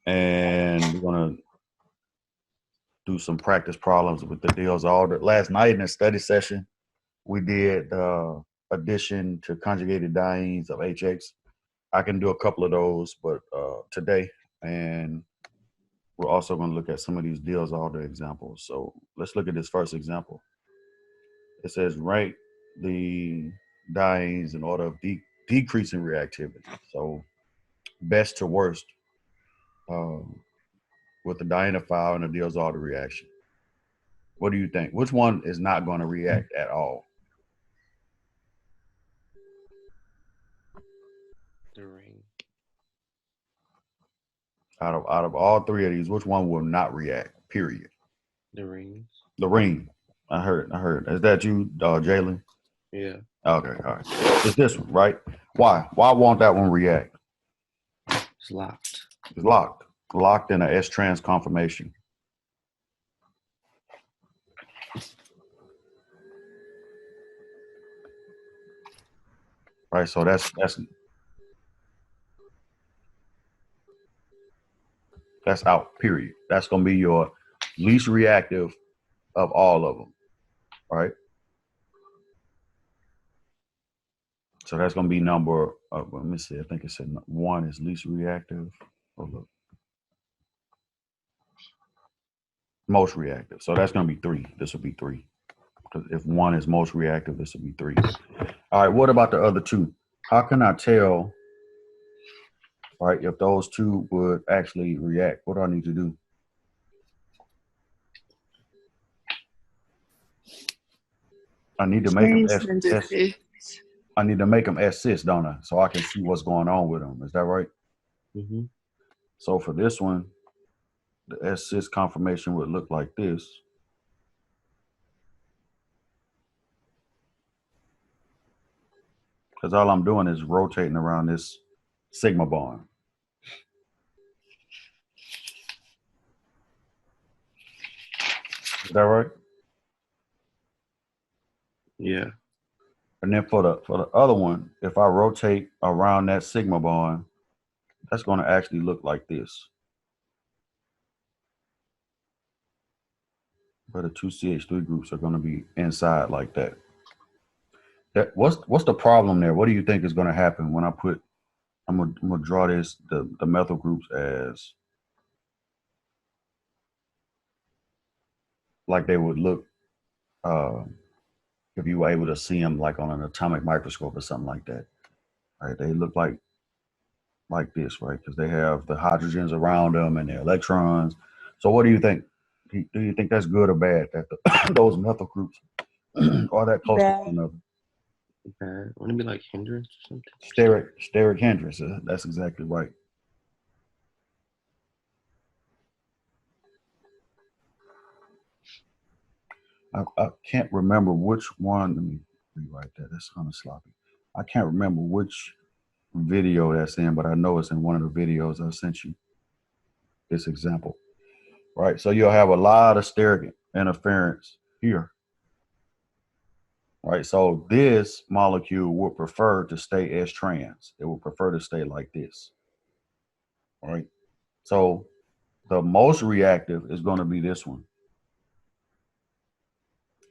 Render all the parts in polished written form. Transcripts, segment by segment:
and we're gonna do some practice problems with the deals. All the last night in the study session, we did addition to conjugated dienes of HX. I can do a couple of those, but today, and we're also going to look at some of these deals order examples. So let's look at this first example. It says rank the dienes in order of decreasing reactivity. So best to worst with the dienophile and the Diels-Alder reaction. What do you think? Which one is not going to react at all? The ring. Out of all three of these, which one will not react? Period. The rings. The ring. I heard. Is that you, Jalen? Yeah. Okay, all right. It's this one, right? Why? Why won't that one react? It's locked. It's locked. Locked in a S-trans conformation. Right, so that's out, period. That's going to be your least reactive of all of them, right? So that's going to be number, let me see, I think it said 1 is least reactive. Oh, look. Most reactive. So that's going to be 3. This will be 3. Because if 1 is most reactive, this will be 3. All right, what about the other 2? How can I tell, right, if those 2 would actually react? What do I need to do? I need to make them I need to make them S-cis, don't I? So I can see what's going on with them. Is that right? Mm-hmm. So for this one, the S-cis conformation would look like this. Because all I'm doing is rotating around this sigma bond. Is that right? Yeah. And then for the other one, if I rotate around that sigma bond, that's going to actually look like this. But the 2 CH3 groups are going to be inside like that. What's the problem there? What do you think is going to happen when I put, I'm gonna draw this, the methyl groups as like they would look if you were able to see them like on an atomic microscope or something like that. Right? They look like this, right? Because they have the hydrogens around them and the electrons. So what do you think? Do you think that's good or bad that those methyl groups are that close to one another? Bad. Wouldn't it be like hindrance or something? Steric hindrance. That's exactly right. I can't remember which one. Let me rewrite that. That's kind of sloppy. I can't remember which video that's in, but I know it's in one of the videos I sent you. This example, right? So you'll have a lot of steric interference here, right? So this molecule would prefer to stay as trans. It would prefer to stay like this, right? So the most reactive is going to be this one.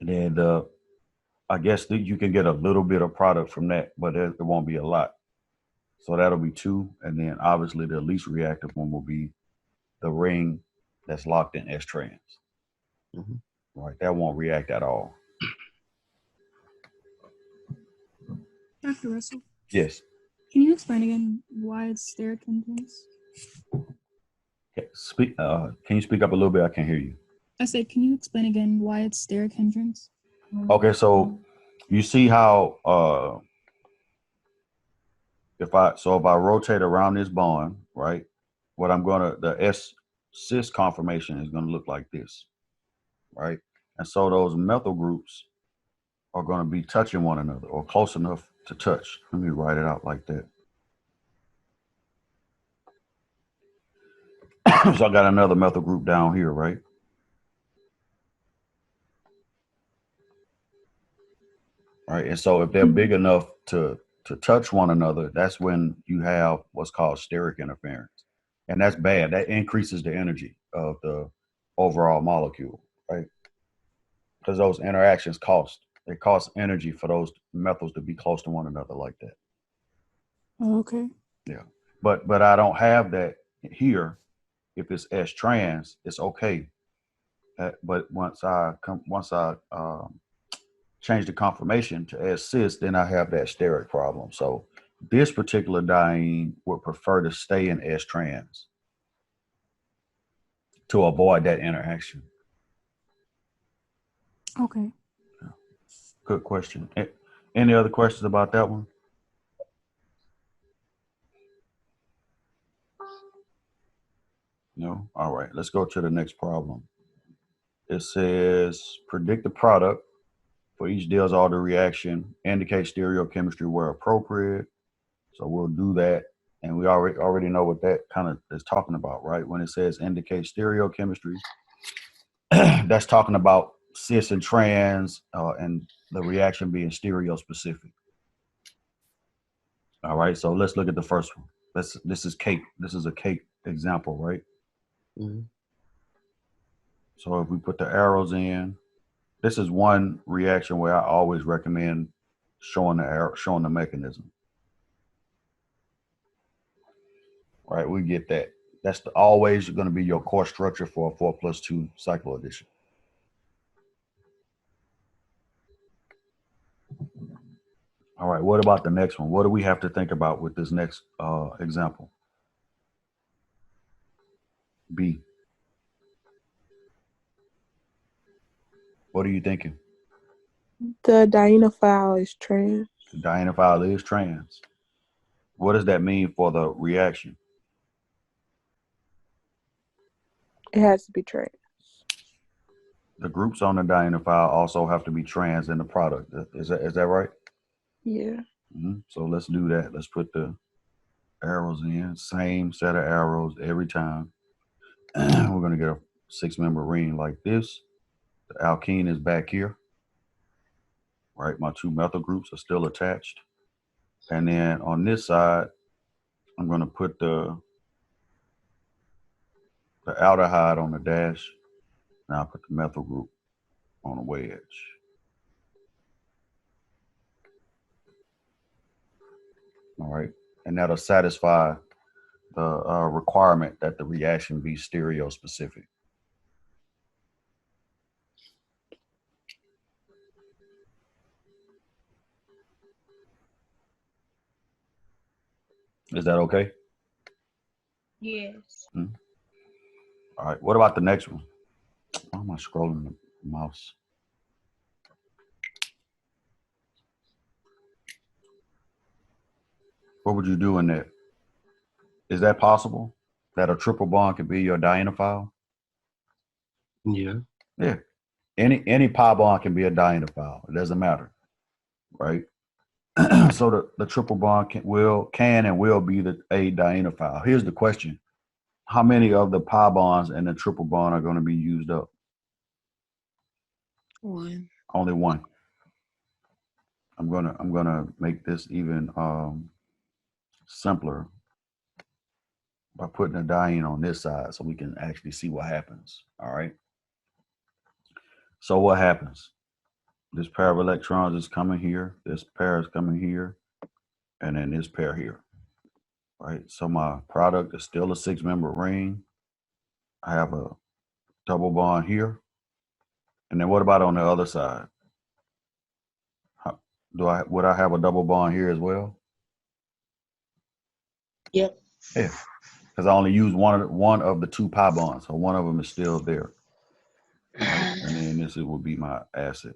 And then I guess you can get a little bit of product from that, but it won't be a lot. So that'll be 2. And then obviously the least reactive one will be the ring that's locked in S trans. Mm-hmm. Right? That won't react at all. Dr. Russell? Yes. Can you explain again why it's steric hindrance? Can you speak up a little bit? I can't hear you. I said, can you explain again why it's steric hindrance? Okay, so you see how if I rotate around this bond, right? The S-cis conformation is gonna look like this, right? And so those methyl groups are gonna be touching one another or close enough to touch. Let me write it out like that. So I got another methyl group down here, right? Right, and so if they're big enough to touch one another, that's when you have what's called steric interference. And that's bad. That increases the energy of the overall molecule, right? Because those interactions cost. It costs energy for those methyls to be close to one another like that. Okay. Yeah. But I don't have that here. If it's S trans, it's okay. But once I change the conformation to S cis, then I have that steric problem. So this particular diene would prefer to stay in S trans to avoid that interaction. Okay. Good question. Any other questions about that one? No? All right, let's go to the next problem. It says predict the product for each Diels-Alder reaction, indicate stereochemistry where appropriate. So we'll do that. And we already know what that kind of is talking about, right? When it says indicate stereochemistry, that's talking about cis and trans and the reaction being stereo specific. All right, so let's look at the first one. This is cake. This is a cake example, right? Mm-hmm. So if we put the arrows in, this is one reaction where I always recommend showing the mechanism. Right, we get that. That's always going to be your core structure for a 4+2 cycle addition. All right, what about the next one? What do we have to think about with this next example? B. What are you thinking? The dienophile is trans. The dienophile is trans. What does that mean for the reaction? It has to be trans. The groups on the dienophile also have to be trans in the product. Is that right? Yeah. Mm-hmm. So let's do that. Let's put the arrows in. Same set of arrows every time. We're going to get a 6-member ring like this. The alkene is back here. Right, my 2 methyl groups are still attached. And then on this side, I'm going to put the aldehyde on the dash. Now I'll put the methyl group on the wedge. All right, and that'll satisfy the requirement that the reaction be stereo specific. Is that okay? Yes. All right, what about the next one? Why am I scrolling the mouse? What would you do in that? Is that possible? That a triple bond could be your dienophile? Yeah. Yeah. Any pi bond can be a dienophile. It doesn't matter, right? So the triple bond can and will be a dienophile. Here's the question: how many of the pi bonds and the triple bond are going to be used up? One. Only one. I'm gonna make this even simpler by putting a diene on this side so we can actually see what happens. All right. So what happens? This pair of electrons is coming here. This pair is coming here, and then this pair here. Right. So my product is still a 6-member ring. I have a double bond here. And then what about on the other side? Would I have a double bond here as well? Yep. Yeah, because I only use one of the 2 pi bonds, so one of them is still there. Right? And then this would be my acid.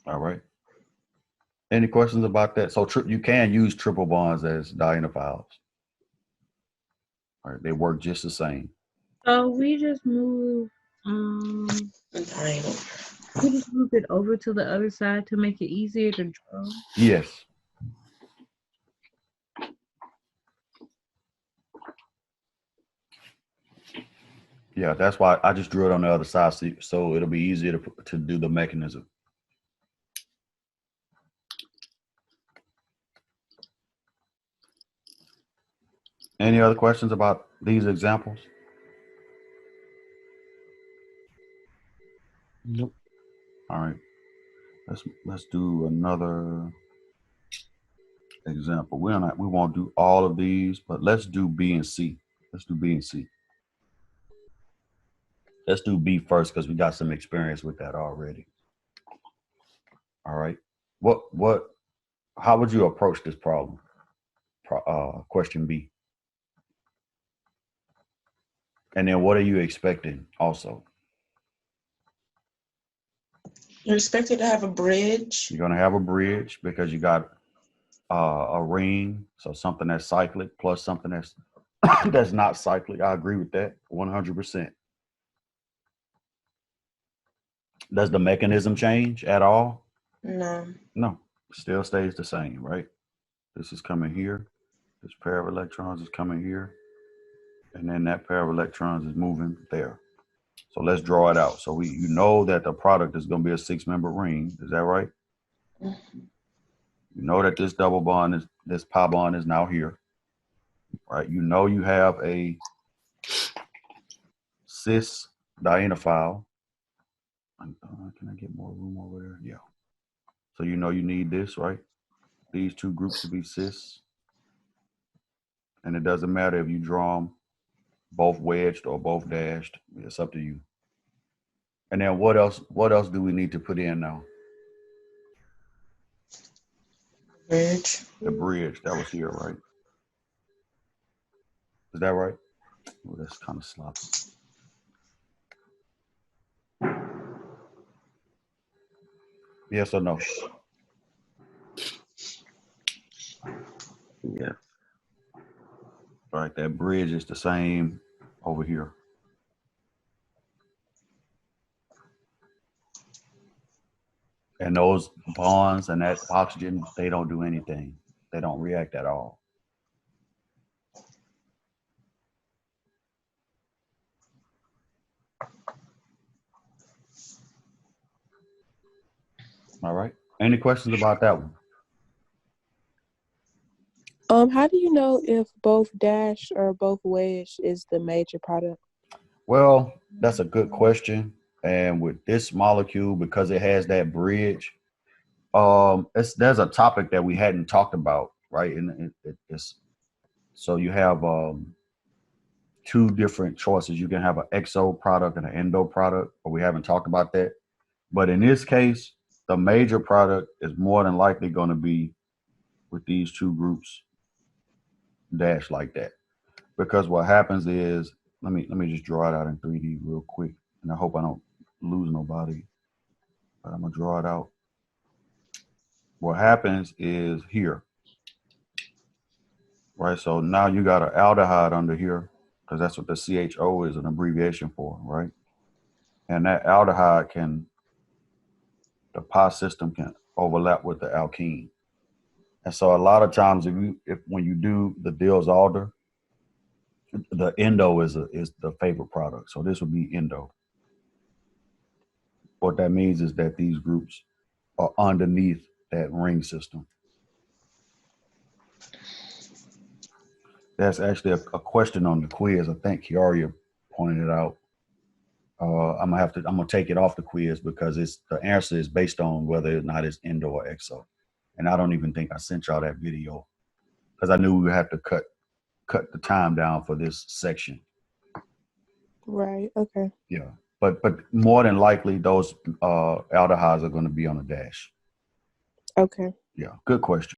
All right. Any questions about that? So you can use triple bonds as dienophiles. All right, they work just the same. So we just move we just move it over to the other side to make it easier to draw. Yes. Yeah, that's why I just drew it on the other side, so it'll be easier to do the mechanism. Any other questions about these examples? Nope. All right. Let's do another example. We won't do all of these, but let's do B and C. Let's do B and C. Let's do B first because we got some experience with that already. All right. How would you approach this problem? Question B. And then what are you expecting also? You're expected to have a bridge. You're going to have a bridge because you got a ring, so something that's cyclic plus something that's that's not cyclic. I agree with that 100%. Does the mechanism change at all? No. No, still stays the same, right? This is coming here. This pair of electrons is coming here. And then that pair of electrons is moving there. So let's draw it out. So you know that the product is going to be a 6-member ring. Is that right? You know that this double bond this pi bond is now here, right? You know you have a cis dienophile. Can I get more room over there? Yeah. So you know you need this, right? These two groups to be cis. And it doesn't matter if you draw them both wedged or both dashed. It's up to you. And then what else do we need to put in now? Bridge. The bridge that was here, right? Is that right? Oh, that's kind of sloppy. Yes or no? Yeah. Right, that bridge is the same over here. And those bonds and that oxygen, they don't do anything. They don't react at all. All right. Any questions about that one? How do you know if both dash or both wedge is the major product? Well, that's a good question. And with this molecule, because it has that bridge, there's a topic that we hadn't talked about, right? And it's so you have two different choices. You can have an exo product and an endo product, but we haven't talked about that. But in this case, the major product is more than likely going to be with these two groups dashed like that. Because what happens is, let me just draw it out in 3D real quick, and I hope I don't lose nobody. But I'm gonna draw it out. What happens is here, right? So now you got an aldehyde under here, because that's what the CHO is an abbreviation for, right? And that aldehyde the pi system can overlap with the alkene. And so a lot of times when you do the Diels-Alder, the endo is the favorite product. So this would be endo. What that means is that these groups are underneath that ring system. That's actually a question on the quiz. I think Kiaria pointed it out. I'm gonna take it off the quiz because the answer is based on whether or not it's endo or exo. And I don't even think I sent y'all that video because I knew we would have to cut the time down for this section. Right. Okay. Yeah. But more than likely those aldehydes are going to be on the dash. Okay. Yeah. Good question.